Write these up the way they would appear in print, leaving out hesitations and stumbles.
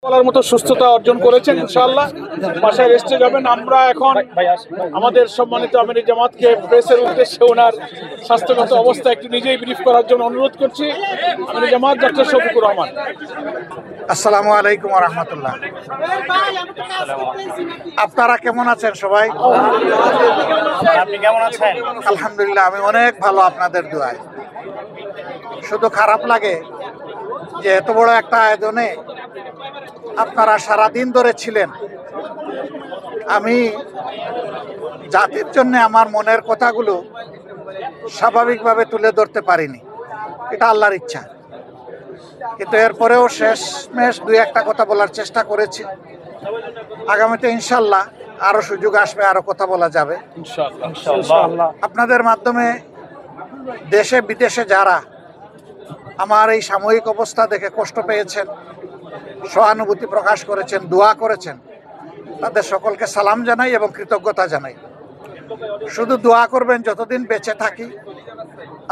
বলার মতো সুস্থতা অর্জন করেছেন, ইনশাআল্লাহ বাসায় রেস্টে যাবেন। আমরা এখন আমাদের সম্মানিত আমির জামাতকে প্রেসের উদ্দেশ্যে ওনার স্বাস্থ্যগত অবস্থা একটু নিজেই ব্রিফ করার জন্য অনুরোধ করছি। আমির জামাত ডক্টর শফিকুর রহমান। আসসালামু আলাইকুম ওয়া রাহমাতুল্লাহ। আপনারা কেমন আছেন সবাই? আপনি কেমন আছেন? আলহামদুলিল্লাহ, আমি অনেক ভালো আপনাদের দোয়ায়। শুধু খারাপ লাগে যে এত বড় একটা আয়োজনে আপনারা সারাদিন ধরে ছিলেন। আমি জাতির জন্য আমার মনের কথাগুলো স্বাভাবিকভাবে তুলে ধরতে পারিনি, এটা আল্লাহর ইচ্ছা। কিন্তু এরপরেও শেষমেশ দুই একটা কথা বলার চেষ্টা করেছি। আগামীতে ইনশাল্লাহ আরো সুযোগ আসবে, আরো কথা বলা যাবে ইনশাআল্লাহ। আপনাদের মাধ্যমে দেশে বিদেশে যারা আমার এই সাময়িক অবস্থা দেখে কষ্ট পেয়েছেন, সহানুভূতি প্রকাশ করেছেন, দোয়া করেছেন, তাদের সকলকে সালাম জানাই এবং কৃতজ্ঞতা জানাই। শুধু দোয়া করবেন যতদিন বেঁচে থাকি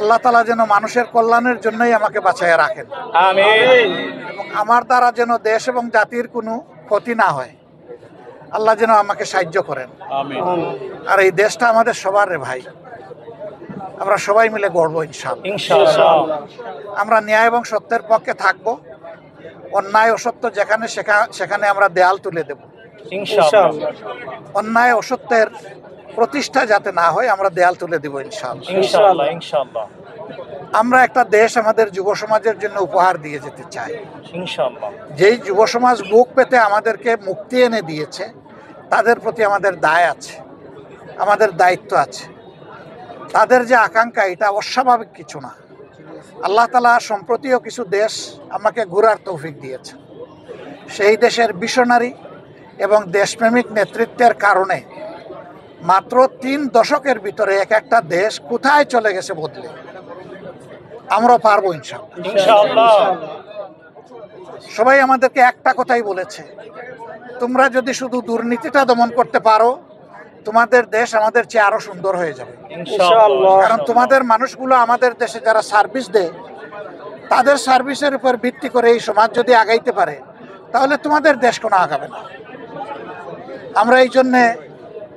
আল্লাহ তাআলা যেন মানুষের কল্যাণের জন্যই আমাকে বাঁচাইয়া রাখেন, আমিন। এবং আমার দ্বারা যেন দেশ এবং জাতির কোনো ক্ষতি না হয়, আল্লাহ যেন আমাকে সাহায্য করেন। আমিন। আর এই দেশটা আমাদের সবার রে ভাই, আমরা সবাই মিলে গড়বো ইনশাআল্লাহ। ইনশাআল্লাহ। আমরা ন্যায় এবং সত্যের পক্ষে থাকবো। অন্যায় অসত্য যেখানে সেখানে আমরা দেয়াল তুলে দেব। ইনশাআল্লাহ। অন্যায় অসত্যের প্রতিষ্ঠা যাতে না হয় আমরা দেয়াল তুলে দেব ইনশাআল্লাহ। ইনশাআল্লাহ। ইনশাআল্লাহ। আমরা একটা দেশ আমাদের যুব সমাজের জন্য উপহার দিয়ে যেতে চাই। ইনশাআল্লাহ। যেই যুব সমাজ বুক পেতে আমাদেরকে মুক্তি এনে দিয়েছে, তাদের প্রতি আমাদের দায় আছে, আমাদের দায়িত্ব আছে। তাদের যে আকাঙ্ক্ষা, এটা অস্বাভাবিক কিছু না। আল্লাহ তাআলা সম্প্রতিও কিছু দেশ আমাকে ঘোরার তৌফিক দিয়েছে। সেই দেশের মিশনারি এবং দেশপ্রেমিক নেতৃত্বের কারণে মাত্র 3 দশকের ভিতরে এক একটা দেশ কোথায় চলে গেছে বদলে। আমরা পারবো ইনশাআল্লাহ। ইনশাআল্লাহ। সবাই আমাদেরকে একটা কথাই বলেছে, তোমরা যদি শুধু দুর্নীতিটা দমন করতে পারো তোমাদের দেশ আমাদের চেয়ে আরো সুন্দর হয়ে যাবে। ইনশাআল্লাহ। কারণ তোমাদের মানুষগুলো আমাদের দেশে যারা সার্ভিস দেয়, তাদের সার্ভিসের উপর ভিত্তি করে এই সমাজ যদি আগাইতে পারে তাহলে তোমাদের দেশ কোনো আগাবে না। আমরা এই জন্যে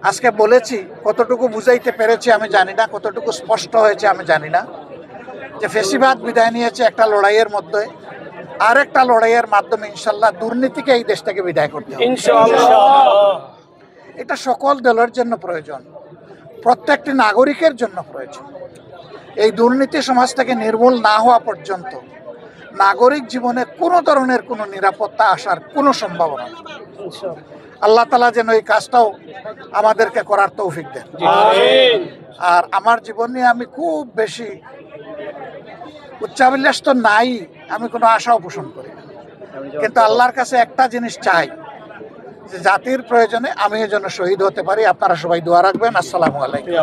আজকে বলেছি, কতটুকু বুঝাইতে পেরেছি আমি জানি না, কতটুকু স্পষ্ট হয়েছে আমি জানি না, যে ফেসিবাদ বিদায় নিয়েছে একটা লড়াইয়ের মধ্যে, আর একটা লড়াইয়ের মাধ্যমে ইনশাল্লাহ দুর্নীতিকে এই দেশ থেকে বিদায় করতে হবে। ইনশাআল্লাহ। এটা সকল দলের জন্য প্রয়োজন, প্রত্যেকটি নাগরিকের জন্য প্রয়োজন। এই দুর্নীতি সমাজ থেকে নির্মূল না হওয়া পর্যন্ত নাগরিক জীবনে কোনো ধরনের কোনো নিরাপত্তা আসার কোনো সম্ভাবনা নেই। আল্লাহ তাআলা যেন এই কাজটাও আমাদেরকে করার তৌফিক দেন। আমিন। আর আমার জীবন নিয়ে আমি খুব বেশি উচ্চাভিলাষ তো নাই, আমি কোনো আশাও পোষণ করি না, কিন্তু আল্লাহর কাছে একটা জিনিস চাই, যে জাতির প্রয়োজনে আমি এর জন্য শহীদ হতে পারি। আপনারা সবাই দোয়া রাখবেন। আসসালামু আলাইকুম।